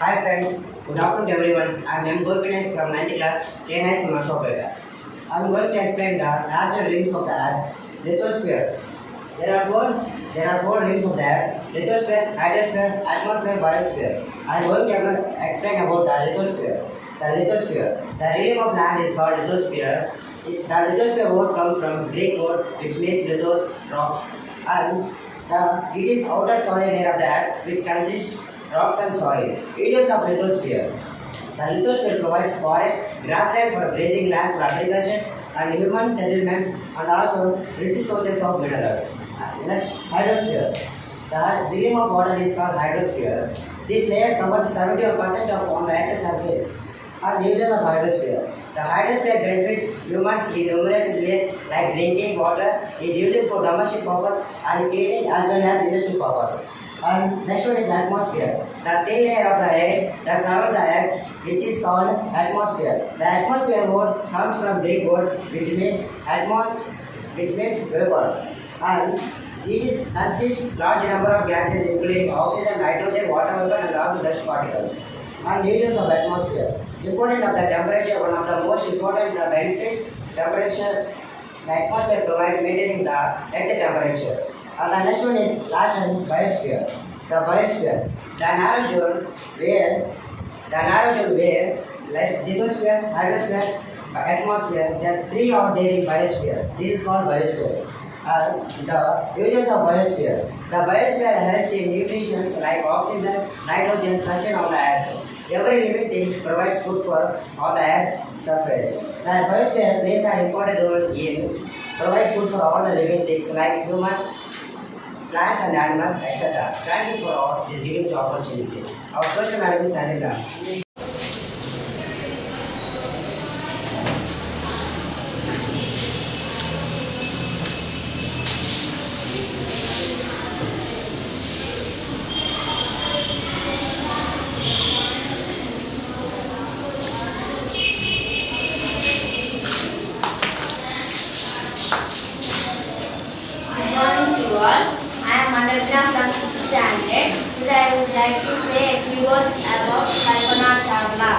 Hi friends, good afternoon everyone. I am M. Gopinath from 9th class, K High School, Masopeta. I am going to explain the natural rings of the Earth, lithosphere. There are four rings of the Earth: lithosphere, hydrosphere, atmosphere, biosphere. I am going to explain about the lithosphere. The ring of land is called lithosphere. The lithosphere word comes from Greek word which means lithos, rocks, and it is outer soil layer of the Earth which consists rocks and soil. Areas of lithosphere. The lithosphere provides forest, grassland for grazing land for agriculture and human settlements and also rich sources of minerals. Next, hydrosphere. The volume of water is called hydrosphere. This layer covers 71% of on the Earth's surface. Are uses of hydrosphere. The hydrosphere benefits humans in numerous ways like drinking water, is used for domestic purpose and cleaning as well as industrial purpose. And next one is atmosphere. The thin layer of the air that surrounds the earth, which is called atmosphere. The atmosphere word comes from Greek word which means which means vapor. And it is consists large number of gases including oxygen, nitrogen, water vapor and also dust particles. And uses of atmosphere. Important of the temperature, one of the most important the benefits temperature. The atmosphere provides maintaining the earth temperature. And the next one is last one, biosphere. The biosphere, the narrow zone where lithosphere, hydrosphere, atmosphere, the three are there in biosphere. This is called biosphere. The uses of biosphere. The biosphere helps in nutrition like oxygen, nitrogen, sustain on the earth. Every living thing provides food for on the earth surface. The biosphere plays an important role in provide food for all the living things like humans, plants and animals, etc. Thank you for all this giving the opportunity. Our social madam is standing down. Good morning to all. I am Anagna from 6th standard. Today I would like to say a few words about Kalpana Chawla.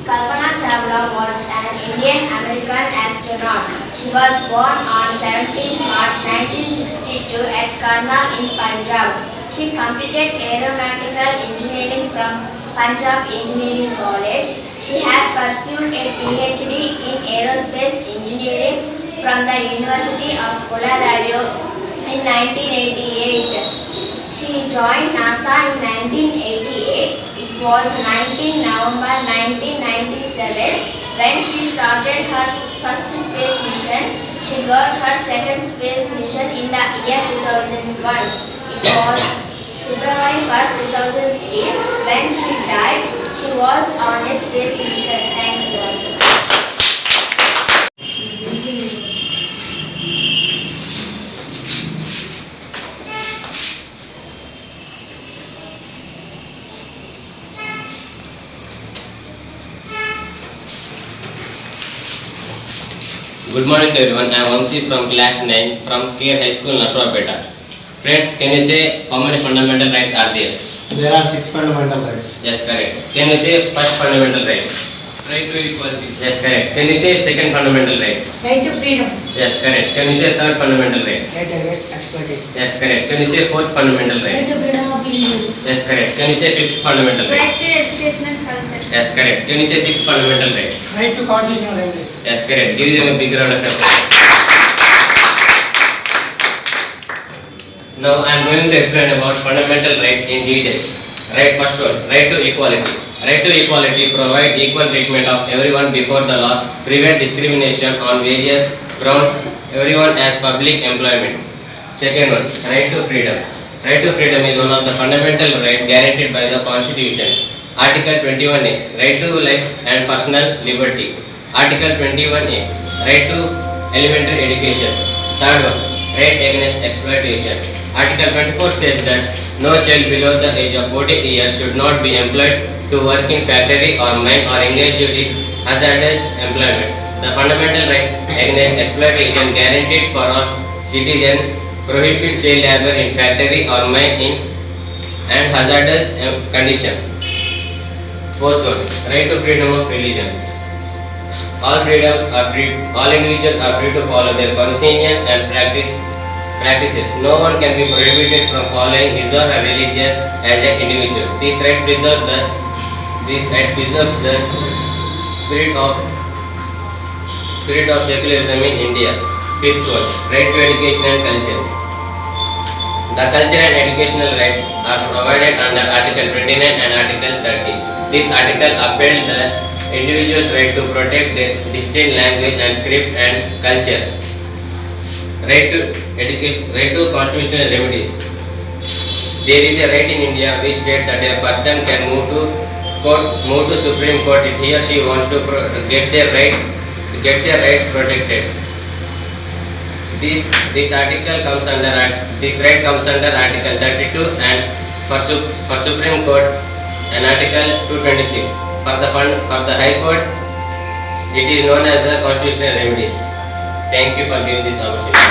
Kalpana Chawla was an Indian American astronaut. She was born on 17 March 1962 at Karnal in Punjab. She completed aeronautical engineering from Punjab Engineering College. She had pursued a PhD in aerospace engineering from the University of Colorado in 1988. She joined NASA in 1988. It was 19 November 1997 when she started her first space mission. She got her second space mission in the year 2001. It was February 1st, 2003 when she died. She was on a space mission. Thank you. Good morning to everyone. I am Vamsi from class 9 from Care High School, Nasrapeta. Friend, can you say how many fundamental rights are there? There are 6 fundamental rights. Yes, correct. Can you say first fundamental right? Right to equality. Yes, correct. Can you say second fundamental right? Right to freedom. Yes, correct. Can you say third fundamental right? Right against exploitation. Yes, correct. Can you say fourth fundamental Right right? to freedom of belief. Yes, correct. Can you say fifth fundamental right? Right to education and culture. Yes, correct. Can you say sixth fundamental right? Right to constitutional remedies. Yes, correct. Give them a big round of applause. Now I am going to explain about fundamental rights in detail. Right, first one, right to equality. Right to equality provide equal treatment of everyone before the law, prevent discrimination on various grounds, everyone has public employment. Second one, right to freedom. Right to freedom is one of the fundamental rights guaranteed by the Constitution. Article 21A, right to life and personal liberty. Article 21A, right to elementary education. Third one, right against exploitation. Article 24 says that no child below the age of 14 years should not be employed to work in factory or mine or engaged in hazardous employment. The fundamental right against exploitation guaranteed for all citizens prohibit child labor in factory or mine in and hazardous condition. Fourth one, right to freedom of religion. All freedoms are free. All individuals are free to follow their conscience and practices. No one can be prohibited from following his or her religion as an individual. This right preserves the spirit of secularism in India. Fifth one, right to education and culture. The culture and educational rights are provided under Article 29 and Article 30. This article upheld the individual's right to protect their distinct language and script and culture. Right to education, right to constitutional remedies. There is a right in India which states that a person can move to Supreme Court if he or she wants to get their rights protected. This right comes under Article 32 and for Supreme Court and Article 226. For the High Court, it is known as the constitutional remedies. Thank you for giving this opportunity.